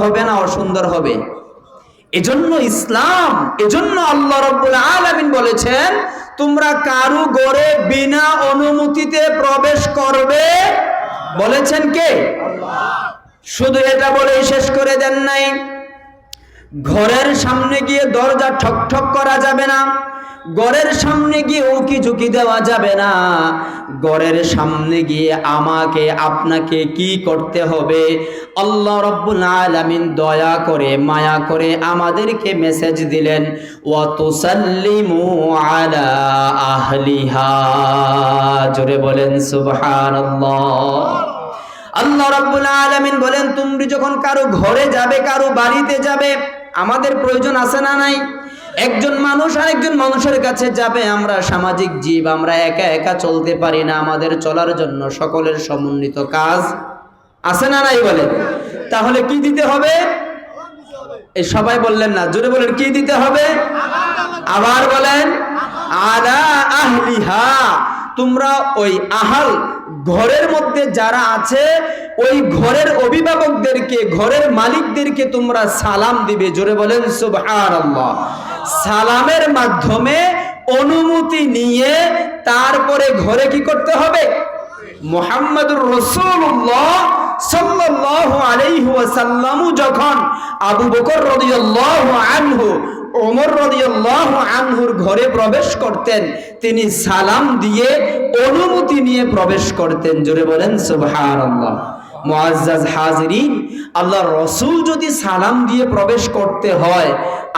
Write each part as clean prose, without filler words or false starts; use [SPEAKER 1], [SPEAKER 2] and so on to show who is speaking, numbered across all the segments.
[SPEAKER 1] হবে না অসুন্দর হবে। এজন্য ইসলাম, এজন্য আল্লাহ রাব্বুল আলামিন বলেছেন তোমরা কারু ঘরে বিনা অনুমতিতে প্রবেশ করবে। বলেছেন কে? আল্লাহ। শুধু এটা বলেই শেষ করে দেন নাই, ঘরের সামনে গিয়ে দরজা ঠক ঠক করা যাবে না, ঘরের সামনে গিয়ে উকি ঝুঁকি দেওয়া যাবে না। ঘরের সামনে গিয়ে আমাকে আপনাকে কি করতে হবে? আল্লাহ রাব্বুল আলামিন দয়া করে মায়া করে আমাদেরকে মেসেজ দিলেন, ওয়া তুসাল্লিমু আলা আহলিহা। জোরে বলেন সুবহানাল্লাহ। আল্লাহ রাব্বুল আলামিন বলেন তুমি যখন কারো ঘরে যাবে, কারো বাড়িতে যাবে, আমাদের প্রয়োজন আছে না নাই? একজন মানুষ আরেকজন মানুষের কাছে যাবে, আমরা সামাজিক জীব, আমরা একা একা চলতে পারি না, আমাদের চলার জন্য সকলের সমন্বিত কাজ আছে না নাই? বলেন তাহলে কি দিতে হবে? এই সবাই বললেন না, জোরে বলেন কি দিতে হবে? আবার বলেন আলা আহলিহা। তোমরা ওই আহাল ঘরের মধ্যে যারা আছে ওই ঘরের অভিভাবকদেরকে, ঘরের মালিকদেরকে তোমরা সালাম দিবে। জোরে বলেন সুবহানাল্লাহ। সালামের মাধ্যমে অনুমতি নিয়ে তারপরে ঘরে কি করতে হবে? মুহাম্মদুর রাসূলুল্লাহ সাল্লাল্লাহু আলাইহি ওয়াসাল্লাম যখন আবু বকর রাদিয়াল্লাহু আনহু, ওমর রাদিয়াল্লাহু আনহুর ঘরে প্রবেশ করতেন, তিনি সালাম দিয়ে অনুমতি নিয়ে প্রবেশ করতেন। জোরে বলেন সুবহানাল্লাহ। মুআজ্জাজ হাজিরিন, আল্লাহর রাসূল যদি সালাম দিয়ে প্রবেশ করতে হয়,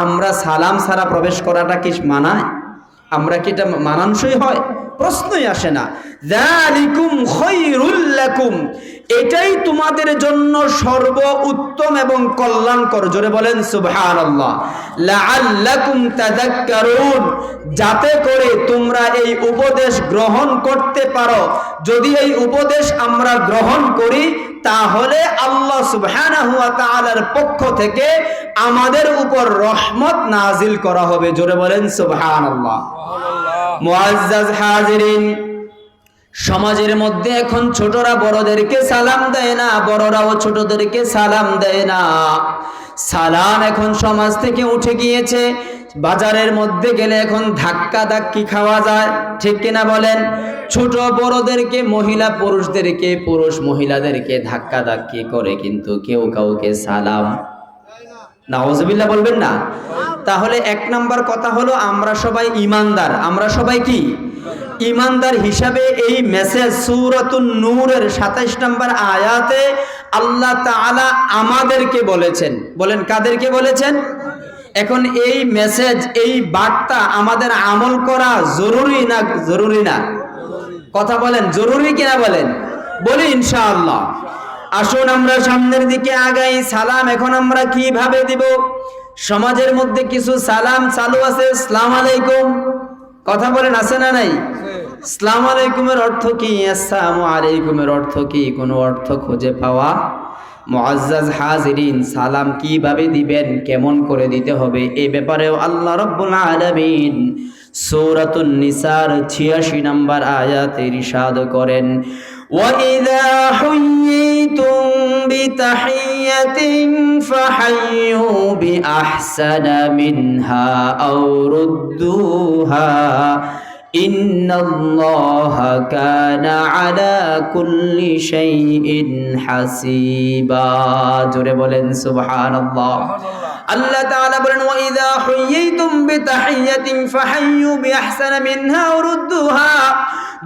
[SPEAKER 1] আমরা সালাম ছাড়া প্রবেশ করাটা কি মানায়? আমরা কি এটা মানানসই হয়? প্রশ্নই আসে না। যালিকুম খায়রুল লাকুম, এটাই তোমাদের জন্য সর্ব উত্তম এবং কল্যাণকর। জোরে বলেন সুবহানাল্লাহ। লাআল্লাকুম তাযাক্কারুন, যাতে করে তোমরা এই উপদেশ গ্রহণ করতে পারো। যদি এই উপদেশ আমরা গ্রহণ করি তাহলে আল্লাহ সুবহানাহু ওয়া তাআলার পক্ষ থেকে আমাদের উপর রহমত নাজিল করা হবে। জোরে বলেন সুবহানাল্লাহ। মুআজ্জাজ হাজিরিন, সমাজের মধ্যে এখন ছোটরা বড়দেরকে সালাম দেয় না, বড়রাও ছোটদেরকে সালাম দেয় না। সালাম এখন সমাজ থেকে উঠে গিয়েছে। বাজারের মধ্যে গেলে এখন ধাক্কা ধাক্কি খাওয়া যায়, ঠিক কিনা বলেন? ছোট বড়দেরকে, মহিলা পুরুষদেরকে, পুরুষ মহিলাদেরকে ধাক্কা ধাক্কি করে, কিন্তু কেউ কাউকে সালাম, নাউজুবিল্লাহ বলবেন না। তাহলে এক নাম্বার কথা হলো আমরা সবাই ঈমানদার। আমরা সবাই কি ঈমানদার হিসাবে এই মেসেজ সূরাতুন নূরের 27 নম্বর আয়াতে আল্লাহ তাআলা আমাদেরকে বলেছেন। বলেন কাদেরকে বলেছেন? এখন এই মেসেজ, এই বার্তা আমাদের আমল করা জরুরি না জরুরি না? কথা বলেন জরুরি কিনা বলেন? বলি ইনশাআল্লাহ। আসুন আমরা সামনের দিকে আগাই। সালাম এখন আমরা কিভাবে দিব? সমাজের মধ্যে কিছু সালাম চালু আছে। আসসালামু আলাইকুম, কথা বলেন আছে না নাই? আসসালামু আলাইকুমের অর্থ কি? আসসালামু আলাইকুমের অর্থ কি? কোনো অর্থ খুঁজে পাওয়া? মুআজ্জাজ হাজিরিন, সালাম কিভাবে দিবেন, কেমন করে দিতে হবে, এই ব্যাপারেও আল্লাহ রাব্বুল আলামিন সূরাতুন নিসার 86 নম্বর আয়াতে ইরশাদ করেন, وَإِذَا حُيِّيتُم بِتَحِيَّةٍ فَحَيُّوا بِأَحْسَنَ مِنْهَا أَوْ رُدُّوهَا إِنَّ اللَّهَ كَانَ عَلَى كُلِّ شَيْءٍ حَسِيبًا। জোরে বলেন সুবহানাল্লাহ। আল্লাহ তাআলা বলেন ওয়াইযা হুইয়িতুম বিতাহিয়াতিন ফাহাইয়ু বিআহসানা মিনহা আও রুদ্দুহা,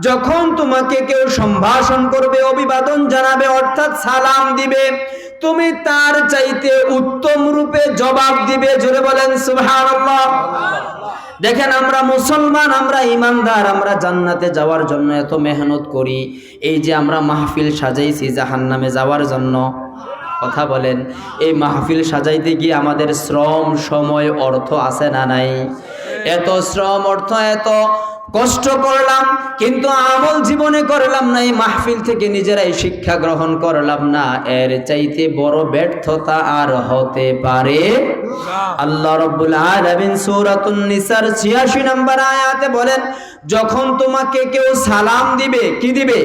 [SPEAKER 1] যখন তোমাকে কেউ সম্ভাষণ করবে, অভিবাদন জানাবে, অর্থাৎ সালাম দিবে, তুমি তার চাইতে উত্তম রূপে জবাব দিবে। জোরে বলেন সুবহানাল্লাহ। দেখেন আমরা মুসলমান, আমরা ঈমানদার, আমরা জান্নাতে যাওয়ার জন্য এত মেহনত করি। এই যে আমরা মাহফিল সাজাইছি জাহান্নামে যাওয়ার জন্য, কথা বলেন এই মাহফিল সাজাইতে গিয়ে আমাদের শ্রম, সময়, অর্থ আছে না নাই? এত শ্রম, অর্থ, এত কষ্ট করলাম, কিন্তু আমল জীবনে করলাম না। এই মাহফিল থেকে নিজেরাই শিক্ষা গ্রহণ করলাম না। এর চাইতে বড় ব্যর্থতা আর হতে পারে? আল্লাহ রাব্বুল আলামিন সূরাতুন নিসার 86 নম্বর আয়াতে বলেন, যখন তোমাকে কেউ সালাম দিবে, কি দিবে?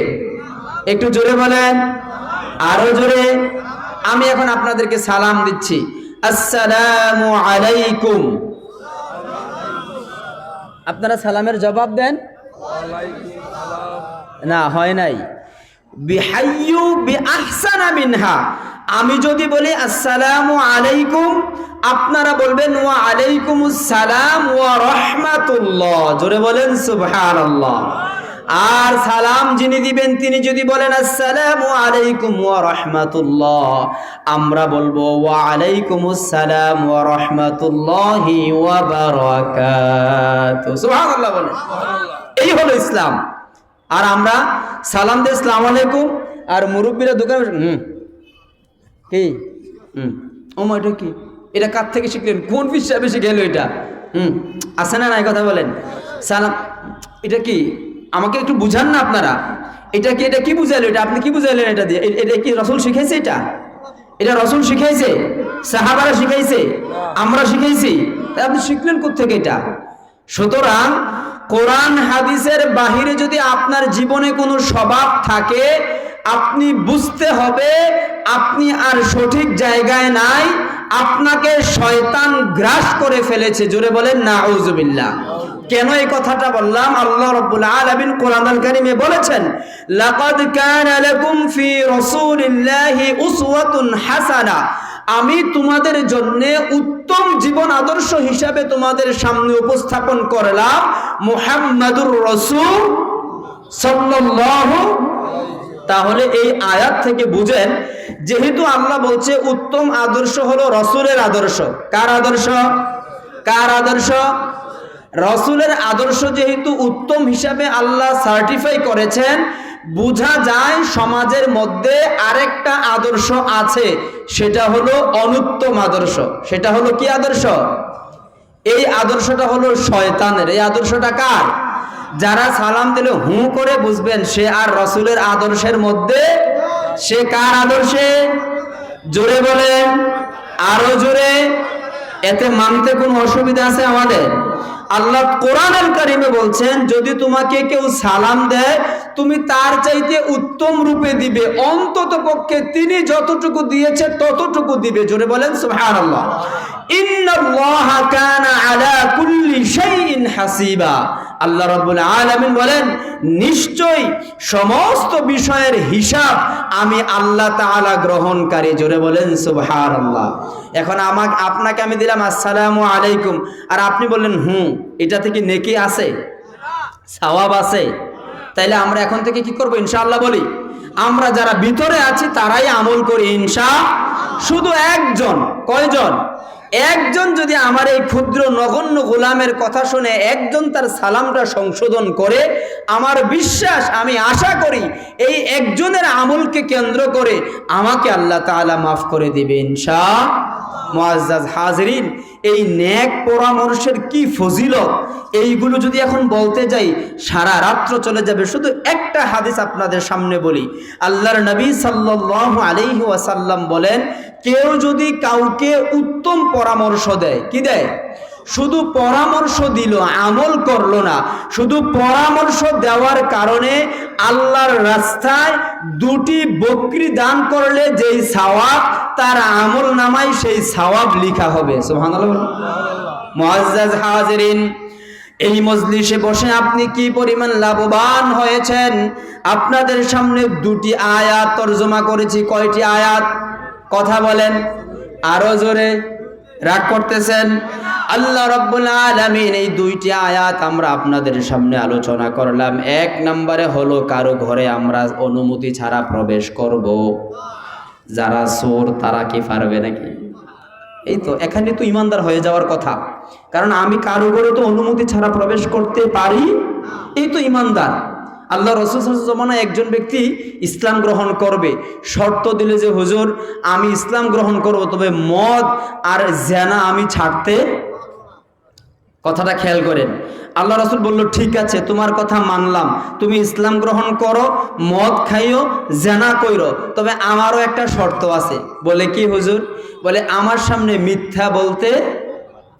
[SPEAKER 1] একটু জোরে বলেন, আরো জোরে। আমি এখন আপনাদেরকে সালাম দিচ্ছি, আসসালামু আলাইকুম, আপনারা সালামের জবাব দেন না, হয় নাই। বিহাইয়ু বিআহসানা মিনহা, আমি যদি বলি আসসালামু আলাইকুম, আপনারা বলবেন ওয়া আলাইকুমুস সালাম ওয়া রাহমাতুল্লাহ, জোরে বলেন সুবহানাল্লাহ। আর সালাম যিনি দিবেন তিনি যদি বলেন আসসালামু আলাইকুম ওয়া রাহমাতুল্লাহ, আমরা বলবো ওয়া আলাইকুমুস সালাম ওয়া রাহমাতুল্লাহি ওয়া বারাকাতুহু, সুবহানাল্লাহ বলেন। এই হলো ইসলাম। আর আমরা সালাম দিই আসসালামু আলাইকুম, আর মুরব্বীরা দোকানে কি ওমা এটা কি, এটা কার থেকে শিখলেন, কোন হিসাবে শিখে এলো এটা? আছে না নাই কথা বলেন। সালাম এটা কি, আমাকে একটু বুঝান না আপনারা, এটা কি, এটা কি বুঝাইলো, এটা আপনি কি বুঝাইলেন এটা দিয়ে? এটা কি রাসূল শিখাইছে? এটা রাসূল শিখাইছে, সাহাবারা শিখাইছে, আমরা শিখাইছি, তাই আপনি শিখলেন কোত্থেকে এটা? সুতরাং কোরআন হাদিসের বাহিরে যদি আপনার জীবনে কোনো স্বভাব থাকে, আপনি বুঝতে হবে আপনি আর সঠিক জায়গায় নাই, আপনাকে শয়তান গ্রাস করে ফেলেছে, জোরে বলেন নাউযুবিল্লাহ। কেন এই কথাটা বললাম? আল্লাহ রাব্বুল আলামিন কোরআনুল কারীমে বলেছেন, লাকাদ কানা লাকুম ফি রাসূলিল্লাহি উসওয়াতুন হাসানা, আমি তোমাদের জন্য উত্তম জীবন আদর্শ হিসাবে তোমাদের সামনে উপস্থাপন করলাম মুহাম্মাদুর রাসূল সাল্লাল্লাহু। তাহলে এই আয়াত থেকে বুঝেন, যেহেতু আল্লাহ বলছে উত্তম আদর্শ হলো রাসূলের আদর্শ। কার আদর্শ? কার আদর্শ? রাসূলের আদর্শ যেহেতু উত্তম হিসাবে আল্লাহ সার্টিফাই করেছেন, বোঝা যায় সমাজের মধ্যে আরেকটা আদর্শ আছে, সেটা হলো অনুত্তম আদর্শ। সেটা হলো কি আদর্শ? এই আদর্শটা হলো শয়তানের। এই আদর্শটা কার? যারা সালাম দিলে হু করে বুঝবেন সে আর রাসূলের আদর্শের মধ্যে, সে কার আদর্শে? জোরে বলেন, আরো জোরে। এতে মানতে কোনো অসুবিধা আছে আমাদের? আল্লাহ কোরআনুল কারীমে বলছেন, যদি তোমাকে কেউ সালাম দেয় তুমি তার চাইতে উত্তম রূপে দিবে, অন্তত পক্ষে তিনি যতটুকু দিয়েছে ততটুকু দিবে। জোরে বলেন সুবহানাল্লাহ। ইন্নাল্লাহা কানা আলা কুল্লি শাইইন হাসিবা, আল্লাহ রাব্বুল আলামিন বলেন নিশ্চয়ই সমস্ত বিষয়ের হিসাব আমি আল্লাহ তাআলা গ্রহণকারী। জোরে বলেন সুবহানাল্লাহ। এখন আপনাকে আমি দিলাম আসসালামু আলাইকুম, আর আপনি বললেন এটা থেকে নেকি আছে, সওয়াব আছে, তাইলে আমরা এখন থেকে কি করব? ইনশাআল্লাহ বলি। আমরা যারা ভিতরে আছি তারাই আমল করি ইনশাআল্লাহ। শুধু একজন, কয়জন? একজন যদি আমার এই ক্ষুদ্র নগণ্য গোলামের কথা শুনে একজন তার সালামটা সংশোধন করে, আমার বিশ্বাস, আমি আশা করি এই একজনের আমলকে কেন্দ্র করে আমাকে আল্লাহ তাআলা মাফ করে দিবে ইনশাআল্লাহ। মুআজ্জাজ হাজিরিন, এই নেক পরামর্শের কি ফজিলত, এইগুলো যদি এখন বলতে যাই সারা রাত্র চলে যাবে। শুধু একটা হাদিস আপনাদের সামনে বলি। আল্লাহর নবী সাল্লাল্লাহু আলাইহি ওয়াসাল্লাম বলেন, কেউ যদি কাউকে উত্তম পরামর্শ দেয়, কি দেয়? শুধু পরামর্শ দিল, আমল করলো না, শুধু পরামর্শ দেওয়ার কারণে আল্লাহর রাস্তায় 2টি বকরি দান করলে যেই সওয়াব, তার আমল নামায় সেই সওয়াব লেখা হবে। সুবহানাল্লাহ। মুআজ্জাজ হাজিরিন, এই মজলিসে বসে আপনি কি পরিমাণ লাভবান হয়েছেন? আপনাদের সামনে 2টি আয়াত তরজমা করেছি। কয়টি আয়াত? কথা বলেন আরো জোরে, রাগ করতেছেন? আল্লাহ রাব্বুল আলামিন এই 2টি আয়াত আমরা আপনাদের সামনে আলোচনা করলাম। 1 নম্বরে হলো কারো ঘরে আমরা অনুমতি ছাড়া প্রবেশ করব। যারা চোর তারা কি পারবে নাকি? এই তো, এখানে তো ইমানদার হয়ে যাওয়ার কথা, কারণ আমি কারো ঘরে তো অনুমতি ছাড়া প্রবেশ করতে পারি, এই তো ইমানদার। আল্লাহ রাসূল সাল্লাল্লাহু আলাইহি ওয়াসাল্লাম একজন ব্যক্তি ইসলাম গ্রহণ করবে, শর্ত দিলে যে হুজুর আমি ইসলাম গ্রহণ করব, তবে মদ আর জেনা আমি ছাড়তে। কথাটা খেয়াল করেন। আল্লাহ রাসূল বলল, ঠিক আছে তোমার কথা মানলাম, তুমি ইসলাম গ্রহণ করো, মদ খাইও, জেনা কইরো, তবে আমারও একটা শর্ত আছে। বলে কি হুজুর? বলে আমার সামনে মিথ্যা বলতে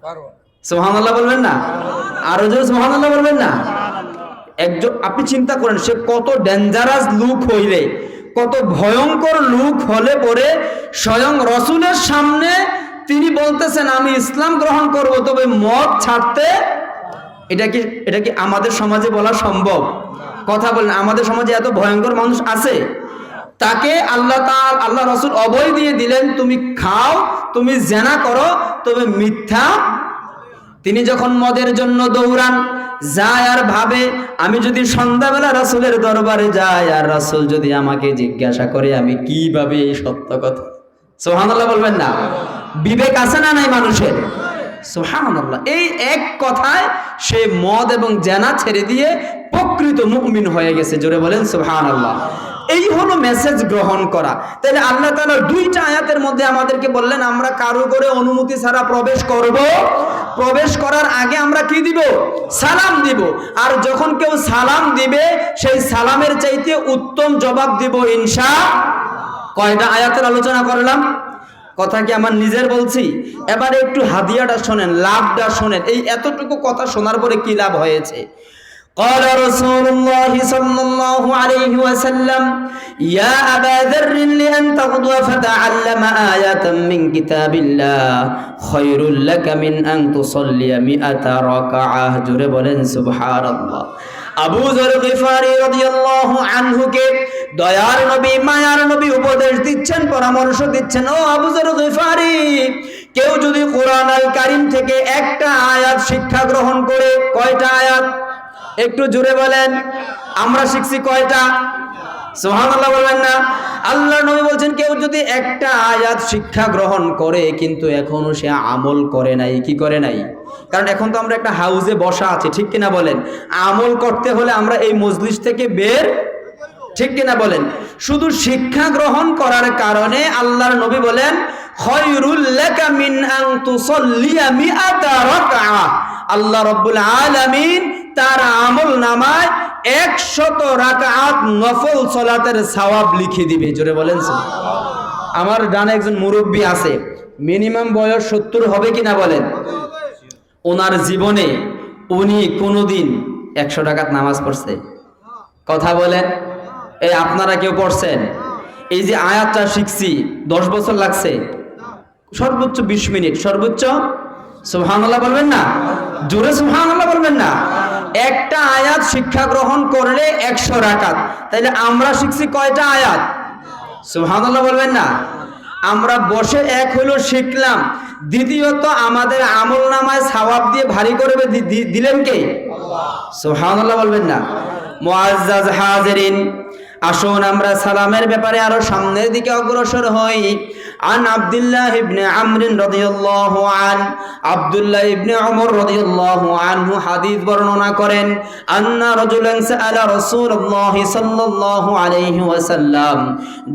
[SPEAKER 1] পারো। সুবহানাল্লাহ বলবেন না? আরো জোরে সুবহানাল্লাহ বলবেন না? একজন, আপনি চিন্তা করেন সে কত ডেঞ্জারাস লোক হইলে, কত ভয়ঙ্কর লোক হলে পরে স্বয়ং রসুলের সামনে তিনি বলতেছেন আমি ইসলাম গ্রহণ করব, তবে মদ ছাড়তে। এটা কি আমাদের সমাজে বলা সম্ভব? কথা বলেন, আমাদের সমাজে এত ভয়ঙ্কর মানুষ আছে? তাকে আল্লাহ রসুল অভয় দিয়ে দিলেন, তুমি খাও, তুমি জেনা করো, তবে মিথ্যা। তিনি যখন মদের জন্য দৌড়ান, যায় আর ভাবে আমি যদি সন্ধ্যাবেলা রাসূলের দরবারে যাই আর রাসূল যদি আমাকে জিজ্ঞাসা করে আমি কিভাবে এই সত্য কথা। সুবহানাল্লাহ বলবেন না? বিবেক আছে না নাই মানুষের? সুবহানাল্লাহ। এই এক কথায় সে মদ এবং জেনা ছেড়ে দিয়ে প্রকৃত মুমিন হয়ে গেছে। জোরে বলেন সুবহানাল্লাহ। এই হলো মেসেজ গ্রহণ করা। তাহলে আল্লাহ তাআলা দুইটা আয়াতের মধ্যে আমাদেরকে বললেন আমরা কারো করে অনুমতি ছাড়া প্রবেশ করব। প্রবেশ করার আগে আমরা কি দিব? সালাম দিব। আর যখন কেউ সালাম দিবে সেই সালামের চাইতে উত্তম জবাব দিব ইনশাআল্লাহ। কয়টা আয়াতের আলোচনা করলাম? কথা কি আমার নিজের বলছি? এবারে একটু হাদিয়াটা শোনেন, লাভটা শোনেন। এই এতটুকু কথা শোনার পরে কি লাভ হয়েছে? قال رسول الله صلى الله عليه وسلم يا أبا ذر لأن تغدو فتعلم آية من كتاب الله خير لك من أن تصلي 100 ركعة জোরে বলেন সুবহানাল্লাহ। আবু যর গিফারি রাদিয়াল্লাহু আনহু কে দয়ার নবী মায়ার নবী উপদেশ দিচ্ছেন, পরামর্শ দিচ্ছেন, ও আবু যর গিফারি, কেউ যদি কোরআন আল কারীম থেকে একটা আয়াত শিক্ষা গ্রহণ করে, কয়টা আয়াত? একটু জোরে বলেন। আমরা শিখছি কয়টা? সুবহানাল্লাহ বলবেন না? আল্লাহর নবী বলছেন কেউ যদি একটা আয়াত শিক্ষা গ্রহণ করে কিন্তু এখনো সে আমল করে নাই। কি করে নাই? কারণ এখন তো আমরা একটা হাউসে বসা আছি, ঠিক কিনা বলেন? আমল করতে হলে আমরা এই মজলিস থেকে বের, ঠিক কিনা বলেন? শুধু শিক্ষা গ্রহণ করার কারণে আল্লাহর নবী বলেন খায়রুল লাকা মিন আন তুসাল্লিয়া 100 রাকআ। আল্লাহ রাব্বুল আলামিন তার আমল নামায় 100 রাকাত নফল সালাতের সওয়াব লিখে দিবে। জোরে বলেন সুবহানাল্লাহ। আমার ডানে একজন মুরব্বী আছে, মিনিমাম বয়স 70 হবে কিনা বলেন? ওনার জীবনে উনি কোনোদিন 100 রাকাত নামাজ পড়ছে? কথা বলেন। এই আপনারা কেউ পড়ছেন? এই যে আয়াতটা শিখছি 10 বছর লাগছে? সর্বোচ্চ 20 মিনিট, সর্বোচ্চ। সুবহানাল্লাহ বলবেন না? জোরে সুবহানাল্লাহ বলবেন না? একটা আয়াত শিক্ষা গ্রহণ করলে 100 রাকাত। তাহলে আমরা শিখছি কয়টা আয়াত? সুবহানাল্লাহ বলবেন না? আমরা বসে এক হলো শিখলাম, দ্বিতীয়ত আমাদের আমল নামায় সওয়াব দিয়ে ভারী করে দিলেন কে? আল্লাহ। সুবহানাল্লাহ বলবেন না? মুআজ্জাজ হাজিরিন, আসুন আমরা সালামের ব্যাপারে আরো সামনের দিকে অগ্রসর হই। আন আব্দুল্লাহ ইবনে আমর রাদিয়াল্লাহু আন, আব্দুল্লাহ ইবনে ওমর রাদিয়াল্লাহু আনহু হাদিস বর্ণনা করেন, আন্না রাজুলান সাআলা রাসূলুল্লাহ সাল্লাল্লাহু আলাইহি ওয়াসাল্লাম,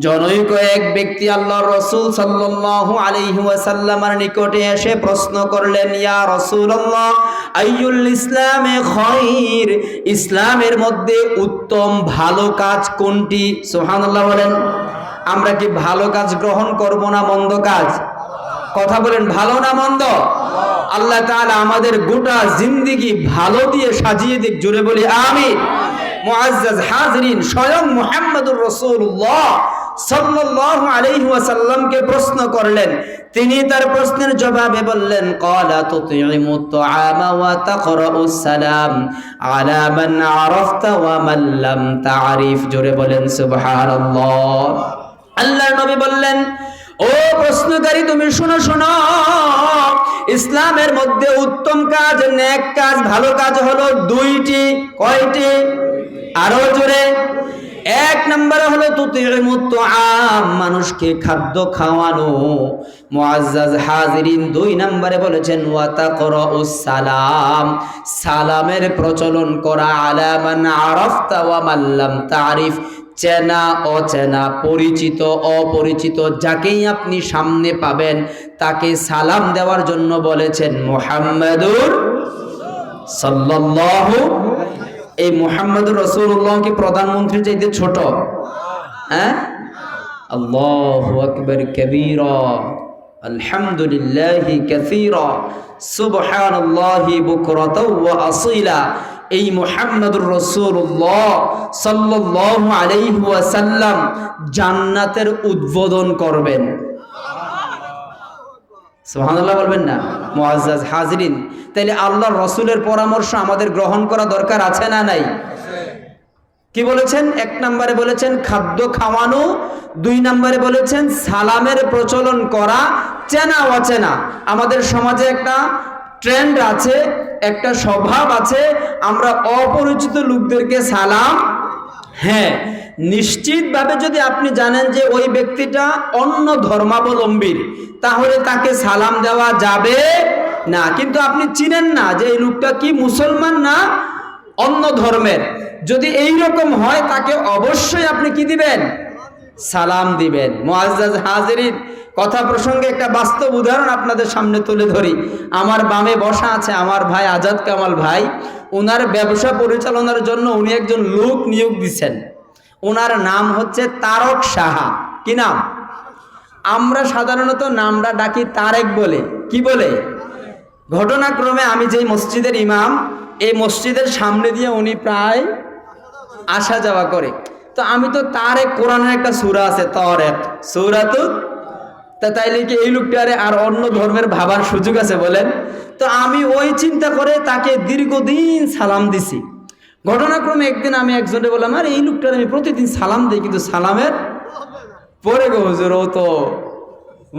[SPEAKER 1] জনৈক এক ব্যক্তি আল্লাহর রাসূল সাল্লাল্লাহু আলাইহি ওয়াসাল্লামের নিকটে এসে প্রশ্ন করলেন, ইয়া রাসূলুল্লাহ আইয়ুল ইসলামে খায়র, ইসলামের মধ্যে উত্তম ভালো কাজ কোনটি? সুবহানাল্লাহ বলেন। আমরা কি ভালো কাজ গ্রহণ করব না মন্দ কাজ? কথা বলেন, ভালো না মন্দ? আল্লাহ তাআলা আমাদের গোটা জিন্দেগি ভালো দিয়ে সাজিয়ে দিক। জোরে বলি আমিন। মুআজ্জাজ হাজিরিন, স্বয়ং মুহাম্মদুর রাসূলুল্লাহ সাল্লাল্লাহু আলাইহি ওয়াসাল্লামকে প্রশ্ন করলেন, তিনি তার প্রশ্নের জবাবে বললেন, ক্বালা তুতিমুত তুআমা ওয়া তাকরাউস সালাম আলা মান আরাফতা ওয়া মান লাম তা'রিফ। জোরে বলেন সুবহানাল্লাহ। আল্লাহর নবী বললেন, ও প্রশ্নকারী তুমি শুনো শোনো, ইসলামের মধ্যে উত্তম কাজ, নেক কাজ, ভালো কাজ হলো দুইটি। কয়টি? আরো জোরে। এক নম্বরে হলো তুতিমুত তুআম, মানুষকে খাদ্য খাওয়ানো। মুআজ্জাজ হাজিরিন, 2 নম্বরে বলেছেন ওয়া তাকরাউস সালাম, সালামের প্রচলন করা। আলা মান আরাফতা ওয়া মান লাম তা'রিফ, চেনা অচেনা, পরিচিত অপরিচিত, যাকেই আপনি সামনে পাবেন তাকে সালাম দেওয়ার জন্য বলেছেন মুহাম্মাদুর সাল্লাল্লাহু। এই মুহাম্মাদুর রাসূলুল্লাহ কি প্রধানমন্ত্রীর চাইতে ছোট? হ্যাঁ? আল্লাহু আকবার কাবীরা, আলহামদুলিল্লাহি কাসীরা, সুবহানাল্লাহি বুকরাতাও ওয়া আসীলা। এই মুহাম্মদুর রাসূলুল্লাহ সাল্লাল্লাহু আলাইহি ওয়াসাল্লাম জান্নাতের উদ্বোধন করবেন। সুবহানাল্লাহ বলবেন না? মুআজ্জাজ হাজিরিন, তাইলে আল্লাহর রাসূলের পরামর্শ আমাদের গ্রহণ করা দরকার আছে না নাই? কি বলেছেন? 1 নম্বরে বলেছেন খাদ্য খাওয়ানো, 2 নম্বরে বলেছেন সালামের প্রচলন করা, চেনা অচেনা। আমাদের সমাজে একটা ট্রেন্ড আছে, একটা স্বভাব আছে, আমরা অপরিচিত লোকদেরকে সালাম, হ্যাঁ, নিশ্চিতভাবে যদি আপনি জানেন যে ওই ব্যক্তিটা অন্য ধর্মাবলম্বীর, তাহলে তাকে সালাম দেওয়া যাবে না। কিন্তু আপনি চিনেন না যে এই লোকটা কি মুসলমান না অন্য ধর্মের, যদি এই রকম হয় তাকে অবশ্যই আপনি কি দিবেন? সালাম দিবেন। মুআজ্জাজ হাজিরিন, কথা প্রসঙ্গে একটা বাস্তব উদাহরণ আপনাদের সামনে তুলে ধরি। আমার বামে বসা আছে আমার ভাই আজাদ কামাল ভাই, ওনার ব্যবসা পরিচালনার জন্য উনি একজন লোক নিয়োগ দিচ্ছেন। ওনার নাম হচ্ছে তারক সাহা। কি নাম? আমরা সাধারণত নামটা ডাকি তারেক বলে। কি বলে? ঘটনাক্রমে আমি যেই মসজিদের ইমাম, এই মসজিদের সামনে দিয়ে উনি প্রায় আসা যাওয়া করে। তো আমি তো তারেক, কোরআনের একটা সূরা আছে তারেক, সূরাতুত, তা তাইলে কি এই লোকটারে আর অন্য ধর্মের ভাবার সুযোগ আছে বলেন? তো আমি ওই চিন্তা করে তাকে দীর্ঘদিন সালাম দিছি। ঘটনাক্রমে একদিন আমি একজনে বললাম, আর এই লোকটার আমি প্রতিদিন সালাম দিই, কিন্তু সালামের পরে গো হুজুর ও তো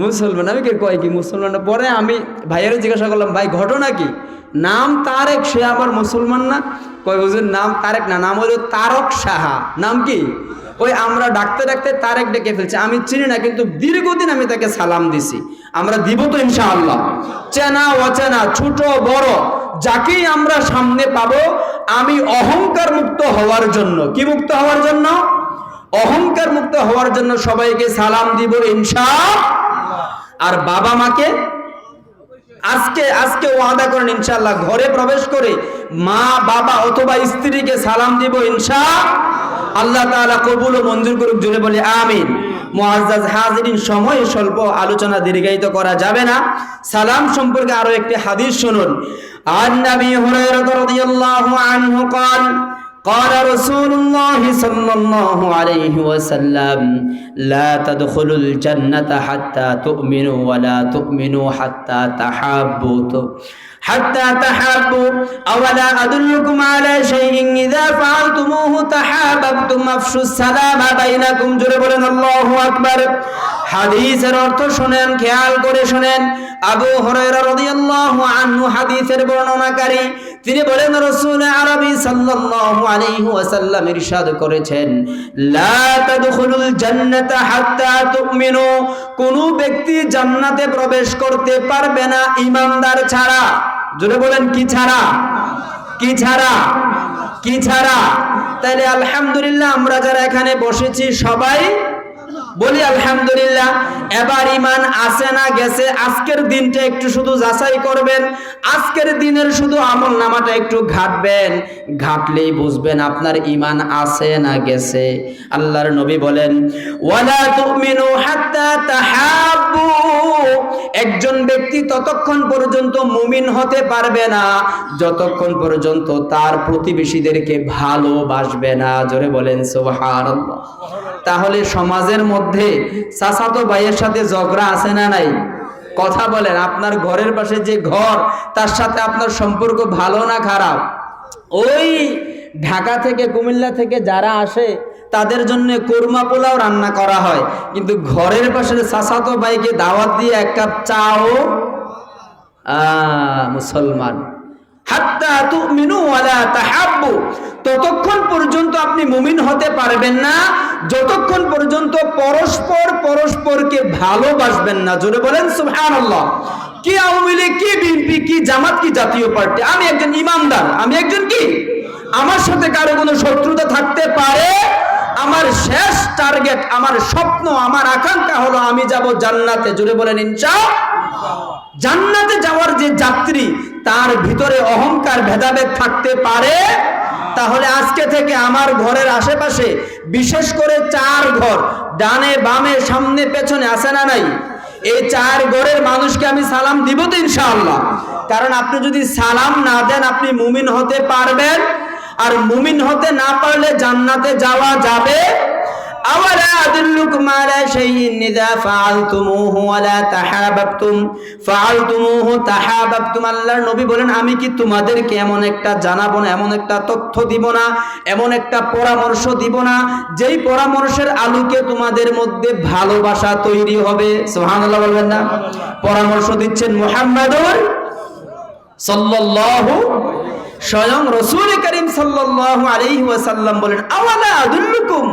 [SPEAKER 1] মুসলমান। আমি কে কয় কি মুসলমান? পরে আমি ভাইয়েরও জিজ্ঞাসা করলাম, ভাই ঘটনা কি? নাম তারেক, সে আবার মুসলমান না? কয় হুজুর নাম তারেক না, নাম হলো তারক সাহা। নাম কি? ওই আমরা ডাকতে ডাকতে তারেক ডেকে ফেলছে। আমি চিনি না, কিন্তু দীর্ঘদিন আমি তাকে সালাম দিছি। আমরা দিব তো ইনশাআল্লাহ। চেনা অচেনা, ছোট বড়, যাকেই আমরা সামনে পাবো, আমি অহংকার মুক্ত হওয়ার জন্য, কি মুক্ত হওয়ার জন্য? অহংকার মুক্ত হওয়ার জন্য সবাইকে সালাম দিব ইনশাআল্লাহ। আর বাবা মাকে আজকে ওয়াদা করেন ইনশাআল্লাহ, ঘরে প্রবেশ করে মা বাবা অথবা স্ত্রীকে সালাম দিব ইনশাআল্লাহ। আল্লাহ তাআলা কবুল ও মঞ্জুর করুক, জোরে বলি আমিন। মুআজ্জাজ হাজিরিন, সময় স্বল্প, আলোচনা দীর্ঘায়িত করা যাবে না। সালাম সম্পর্কে আরো একটি হাদিস শুনুন। আন নবী হুরায়রা রাদিয়াল্লাহু আনহু قال قال رسول الله صلى الله عليه وسلم لا تدخلوا الجنة حتى تؤمنوا ولا تؤمنوا حتى تحابوا أولا أدلكم على شيء إذا فعلتموه تحاببتم أفشوا السلام بينكم জোরে বলেন আল্লাহু আকবার। হাদিসের অর্থ শুনেন, খেয়াল করে শুনেন। আবু হুরায়রা রাদিয়াল্লাহু আনহু হাদিসের বর্ণনাকারী, তিনি বলেন রাসূল আরবি সাল্লাল্লাহু আলাইহি ওয়াসাল্লাম ইরশাদ করেছেন, লা তাদখুলুল জান্নাতা হাত্তা তুমিনু, কোন ব্যক্তি জান্নাতে প্রবেশ করতে পারবে না ঈমানদার ছাড়া। জোরে বলেন কি ছাড়া? কি ছাড়া? কি ছাড়া? তাইলে আলহামদুলিল্লাহ আমরা যারা এখানে বসেছি সবাই বলি আলহামদুলিল্লাহ। এবার ঈমান আছে না গেছে? আজকের দিনটা একটু শুধু যাচাই করবেন, আজকের দিনের শুধু আমল নামাটা একটু ঘাটবেন, ঘাটলেই বুঝবেন আপনার ঈমান আছে না গেছে। আল্লাহর নবী বলেন, ওয়ালা তুমিনু হাত্তা তাহাব্বু, একজন ব্যক্তি ততক্ষণ পর্যন্ত মুমিন হতে পারবে না যতক্ষণ পর্যন্ত তার প্রতিবেশীদেরকে ভালোবাসবে না। জোরে বলেন সুবহানাল্লাহ। তাহলে সমাজের মধ্যে চাচাতো ভাইয়ের সাথে ঝগড়া আছে না নাই? কথা বলেন, আপনার ঘরের পাশে যে ঘর, তার সাথে আপনার সম্পর্ক ভালো না খারাপ? ওই ঢাকা থেকে কুমিল্লা থেকে যারা আসে তাদের জন্য কোরমা পোলাও রান্না করা হয়, কিন্তু ঘরের পাশে চাচাতো ভাইকে দাওয়াত দিয়ে 1 কাপ চাও মুসলমান। হাত্তা তুমিনু ওয়ালা তাহাব্বু, ততক্ষণ পর্যন্ত আপনি মুমিন হতে পারবেন না যতক্ষণ পর্যন্ত পরস্পরকে ভালোবাসবেন না। জোরে বলেন সুবহানাল্লাহ। কি আওয়ামী লীগ, কি বিএনপি, কি জামাত, কি জাতীয় পার্টি, আমি একজন ইমানদার, আমি একজন কি, আমার সাথে কারো কোনো শত্রুতা থাকতে পারে? আমার শেষ টার্গেট, আমার স্বপ্ন, আমার আকাঙ্ক্ষা হলো আমি যাব জান্নাতে। জোরে বলেন ইনশাআল্লাহ। জান্নাতে যাওয়ার যে যাত্রী, তার ভিতরে অহংকার ভেদাভেদ থাকতে পারে? তাহলে আজকে থেকে আমার ঘরের আশেপাশে বিশেষ করে 4 ঘর, ডানে বামে সামনে পেছনে আছে না নাই, এই 4 ঘরের মানুষকে আমি সালাম দিব তো ইনশাআল্লাহ। কারণ আপনি যদি সালাম না দেন আপনি মুমিন হতে পারবেন আর মুমিন হতে না পারলে জান্নাতে যাওয়া যাবে? আওয়ালা আদুল্লুকুম আলা শাইইন ইযা ফাআলতুমুহু ওয়ালা তাহাবাবতুম ফাআলতুমুহু তাহাবাবতুম। আল্লাহর নবী বলেন, আমি কি তোমাদেরকে এমন একটা জানাবো না, এমন একটা তথ্য দিব না, এমন একটা পরামর্শ দিব না, যেই পরামর্শের আলোকে তোমাদের মধ্যে ভালোবাসা তৈরি হবে? সুবহানাল্লাহ বলবেন না? পরামর্শ দিচ্ছেন মুহাম্মাদুর সাল্লাল্লাহু, স্বয়ং রাসূল করিম সাল্লাল্লাহু আলাইহি ওয়াসাল্লাম বলেন, আওয়ালা আদুল্লুকুম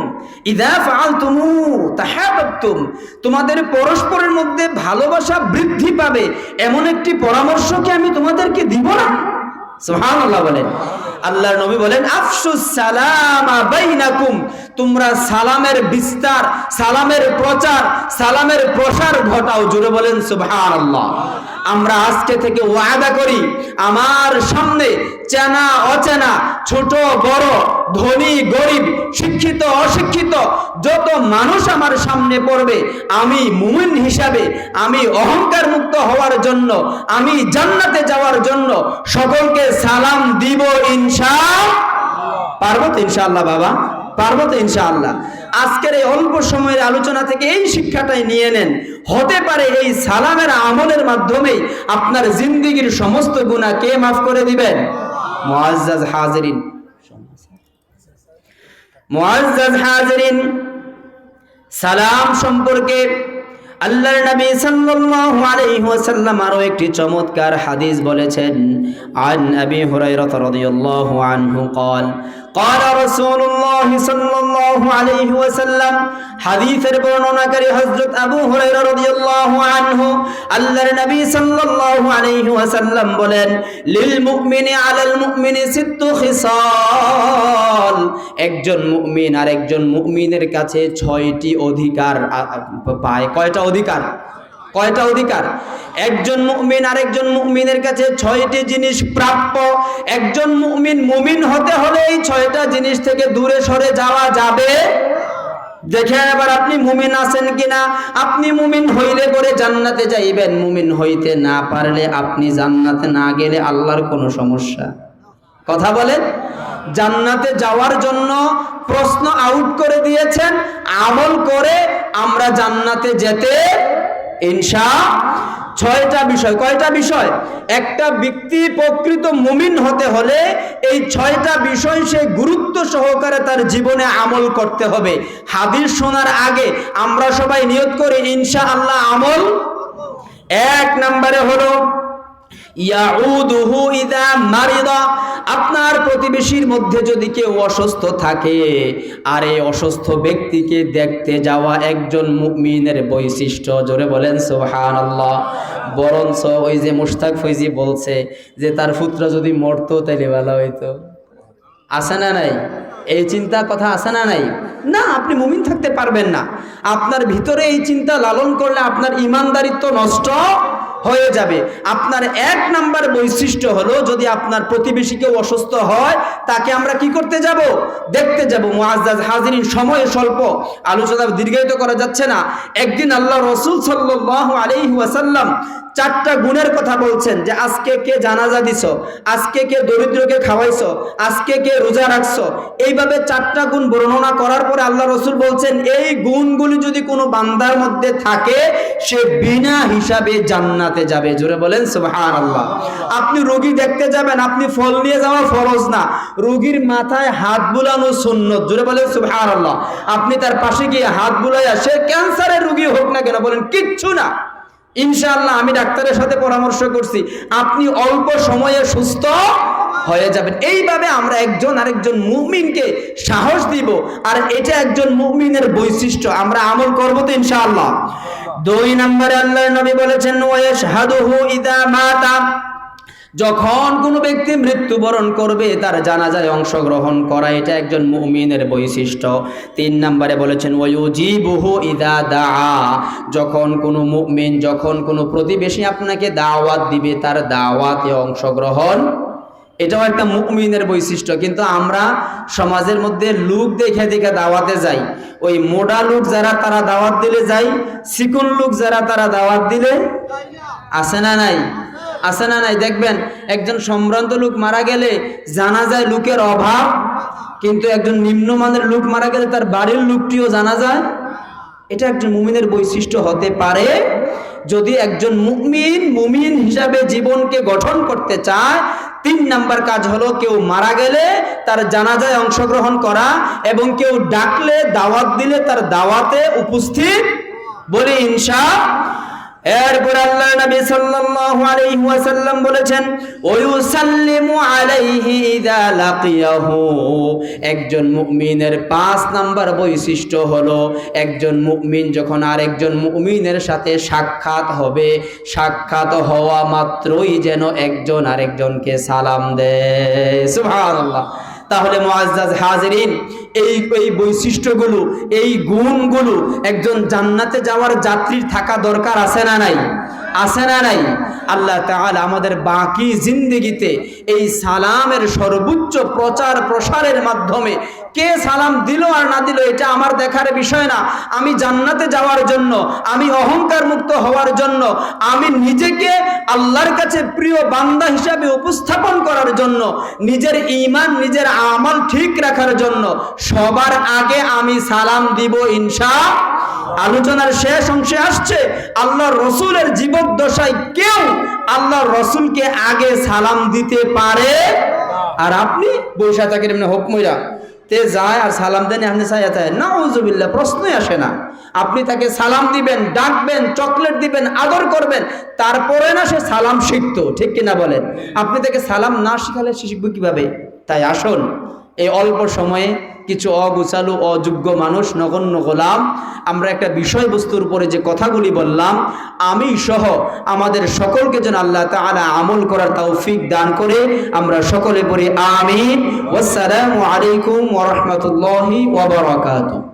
[SPEAKER 1] ইযা ফাআলতুমু তাহাবাবতুম, তোমাদের পরস্পরের মধ্যে ভালোবাসা বৃদ্ধি পাবে এমন একটি পরামর্শ কি আমি তোমাদেরকে দিব না? সুবহানাল্লাহ বলেন। আল্লাহর নবী বলেন, আফশুস সালামা বাইনাকুম, তোমরা সালামের বিস্তার, সালামের প্রচার, সালামের প্রসার ঘটাও। জোরে বলেন সুবহানাল্লাহ। আমরা আজকে থেকে ওয়াদা করি, আমার সামনে চেনা অচেনা, ছোট বড়, ধনী গরিব, শিক্ষিত অশিক্ষিত যত মানুষ আমার সামনে পড়বে, আমি মুমিন হিসাবে আমি অহংকার মুক্ত হওয়ার জন্য, আমি জান্নাতে যাওয়ার জন্য সকলকে সালাম দিব পারবো তো ইনশাআল্লাহ? বাবা পারবো তো ইনশাআল্লাহ? আজকের এই অল্প সময়ের আলোচনা থেকে এই শিক্ষাটাই নিয়ে নেন, হতে পারে এই সালামের আমলের মাধ্যমে আপনার জিন্দেগীর সমস্ত গুনাহ কে মাফ করে দিবেন? মুআজ্জাজ হাজিরিন, মুআজ্জাজ হাজিরিন, সালাম সম্পর্কে আল্লাহর নবী সাল্লাল্লাহু আলাইহি ওয়াসাল্লাম আরো একটি চমৎকার হাদিস বলেছেন। আন আবি হুরায়রা রাদিয়াল্লাহু আনহু قال قال رسول الله صلى الله عليه وسلم, হাদিসের বর্ণনাকারী হযরত আবু হুরায়রা রাদিয়াল্লাহু আনহু, আল্লাহর নবী সাল্লাল্লাহু আলাইহি ওয়াসাল্লাম বলেন, লিল মুমিনি আলাল মুমিনি সিত্তু খিসাল, একজন মুমিন আর একজন মুমিনের কাছে 6টি অধিকার পায়। কয়টা অধিকার? কয়টা অধিকার? একজন মুমিন আর একজন মুমিনের কাছে 6টি জিনিস প্রাপ্য। একজন মুমিন মুমিন হতে হলে এই 6টা জিনিস থেকে দূরে সরে যাওয়া যাবে? দেখেন এবার আপনি মুমিন আছেন কিনা। আপনি মুমিন হইলে করে জান্নাতে যাইবেন, মুমিন হইতে না পারলে আপনি জান্নাতে না গেলে আল্লাহর কোনো সমস্যা? কথা বলেন। জান্নাতে যাওয়ার জন্য প্রশ্ন আউট করে দিয়েছেন, আমল করে আমরা জান্নাতে যেতে ইনশাআল্লাহ। 6টা বিষয়। কয়টা বিষয়? একটা ব্যক্তি প্রকৃত মুমিন হতে হলে এই 6টা বিষয় সে গুরুত্ব সহকারে তার জীবনে আমল করতে হবে। হাদিস শোনার আগে আমরা সবাই নিয়ত করি ইনশাআল্লাহ আমল। 1 নম্বরে হলো ইয়াউদুহু ইযা মারিদা, আপনার প্রতিবেশীর মধ্যে যদি কেউ অসুস্থ থাকে আর এই অসুস্থ ব্যক্তিকে দেখতে যাওয়া একজন মুমিনের বৈশিষ্ট্য। জোরে বলেন সুবহানাল্লাহ। বরঞ্চ ওই যে মুশতাক ফৈজি বলছে যে তার পুত্র যদি মরতো তাইলে ভালো হইতো। আছে না নাই? এই চিন্তা কথা আছে না নাই? না, আপনি মুমিন থাকতে পারবেন না। আপনার ভিতরে এই চিন্তা লালন করলে আপনার ঈমানদারিত্ব নষ্ট হয়ে যাবে। আপনার 1 নাম্বার বৈশিষ্ট্য হলো, যদি আপনার প্রতিবেশী কেউ অসুস্থ হয় তাকে আমরা কি করতে যাব? দেখতে যাব। মুআজ্জাজ হাজিরিন, সময় স্বল্প, আলোচনা দীর্ঘায়িত করা যাচ্ছে না। একদিন আল্লাহ রাসূল সাল্লাল্লাহু আলাইহি ওয়াসাল্লাম 4টা গুণের কথা বলছেন, যে আজকে কে জানাজা দিছো, আজকে কে দরিদ্রকে খাওয়াইছো, আজকে কে রোজা রাখছো। এইভাবে 4টা গুণ বর্ণনা করার পরে আল্লাহ রাসূল বলছেন, এই গুণগুলি যদি কোনো বান্দার মধ্যে থাকে সে বিনা হিসাবে জান্নাতে যাবে। জোরে বলেন সুবহানাল্লাহ। আপনি রোগী দেখতে যাবেন, আপনি ফল নিয়ে যাওয়া ফরজ না, রোগীর মাথায় হাত বুলানো সুন্নত। জোরে বলেন সুবহানাল্লাহ। আপনি তার পাশে গিয়ে হাত বুলাইয়া, সে ক্যান্সারের রোগী হোক না কেন, বলেন কিচ্ছু না, ইনশাআল্লাহ আমি ডাক্তারের সাথে পরামর্শ করছি, আপনি অল্প সময়ে সুস্থ হয়ে যাবেন। এইভাবে আমরা একজন আরেকজন মুমিনকে সাহস দিব, আর এটা একজন মুমিনের বৈশিষ্ট্য। আমরা আমল করব তো ইনশাআল্লাহ। 2 নম্বরে আল্লাহর নবী বলেছেন, ওয়াশহাদুহু ইযা মাতা, যখন কোনো ব্যক্তি মৃত্যুবরণ করবে তার জানাজায় অংশগ্রহণ করা, এটা একজন মুমিনের বৈশিষ্ট্য। 3 নম্বরে বলেছেন, ওয়ায়ুজিবুহু ইযা দাআ, যখন কোনো মুমিন, যখন কোনো প্রতিবেশী আপনাকে দাওয়াত দিবে তার দাওয়াতে অংশগ্রহণ, এটাও একটা মুমিনের বৈশিষ্ট্য। কিন্তু আমরা সমাজের মধ্যে লোক দেখে দেখে দাওয়াতে যাই। ওই মোটা লোক যারা তারা দাওয়াত দিলে যাই, চিকন লোক যারা তারা দাওয়াত দিলে, আছে না নাই? আছে না নাই? দেখবেন একজন সম্ভ্রান্ত লোক মারা গেলে জানাজায় লোকের অভাব, কিন্তু একজন নিম্নমানের লোক মারা গেলে তার বাড়ির লোকটিও জানা যায়। এটা একজন মুমিনের বৈশিষ্ট্য হতে পারে। যদি একজন মুমিন হিসাবে জীবনকে গঠন করতে চায়, 3 নাম্বার কাজ হলো কেউ মারা গেলে তার জানাজায় অংশগ্রহণ করা, এবং কেউ ডাকলে দাওয়াত দিলে তার দাওয়াতে উপস্থিত, বলি ইনশাআল্লাহ। এরপর আল্লাহর নবী সাল্লাল্লাহু আলাইহি ওয়াসাল্লাম বলেছেন, ওয়ায়ুসাল্লিমু আলাইহি ইযা লাকিয়াহু। একজন মুমিনের 5 নাম্বার বৈশিষ্ট্য হলো একজন মুমিন যখন আরেকজন মুমিনের সাথে সাক্ষাৎ হবে, সাক্ষাৎ হওয়া মাত্রই যেন একজন আরেকজনকে সালাম দেয়। সুবহানাল্লাহ। তাহলে মুআজ্জাজ হাজিরিন, এই বৈশিষ্ট্যগুলো, এই গুণগুলো একজন জান্নাতে যাওয়ার যাত্রীর থাকা দরকার, আছে না নাই? আছে না নাই? আল্লাহ তাআলা আমাদের বাকি জিন্দেগিতে এই সালামের সর্বোচ্চ প্রচার প্রসারের মাধ্যমে, কে সালাম দিল আর না দিল এটা আমার দেখার বিষয় না। আমি জান্নাতে যাওয়ার জন্য, আমি অহংকার মুক্ত হওয়ার জন্য, আমি নিজেকে আল্লাহর কাছে প্রিয় বান্দা হিসাবে উপস্থাপন করার জন্য, নিজের ঈমান নিজের আমল ঠিক রাখার জন্য সবার আগে আমি সালাম দিব ইনশাআল্লাহ। আলোচনার শেষ অংশে আসছে, আল্লাহর রাসূলের জীবদ্দশায় কেউ আল্লাহর রাসূলকে আগে সালাম দিতে পারে? আর আপনি বৈশা থাকেন এমনি হুকমইরা তে যায় আর সালাম দেন, আপনি চাইতে নাউজুবিল্লাহ, প্রশ্নই আসে না। আপনি তাকে সালাম দিবেন, ডাকবেন, চকলেট দিবেন, আদর করবেন, তারপরে না সে সালাম শিখতো, ঠিক কিনা বলেন? আপনি তাকে সালাম না শিখালে সে শিখবে কিভাবে? তাই আসুন, এই অল্প সময়ে কিছু অগুছালু অযোগ্য মানুষ, নগণ্য গোলাম, আমরা একটা বিষয়বস্তুর উপরে যে কথাগুলি বললাম, আমি সহ আমাদের সকলকে যেন আল্লাহ তাআলা আমল করার তৌফিক দান করে। আমরা সকলে পড়ি আমিন। ওয়াসসালামু আলাইকুম ওয়া রাহমাতুল্লাহি ওয়া বারাকাতুহু।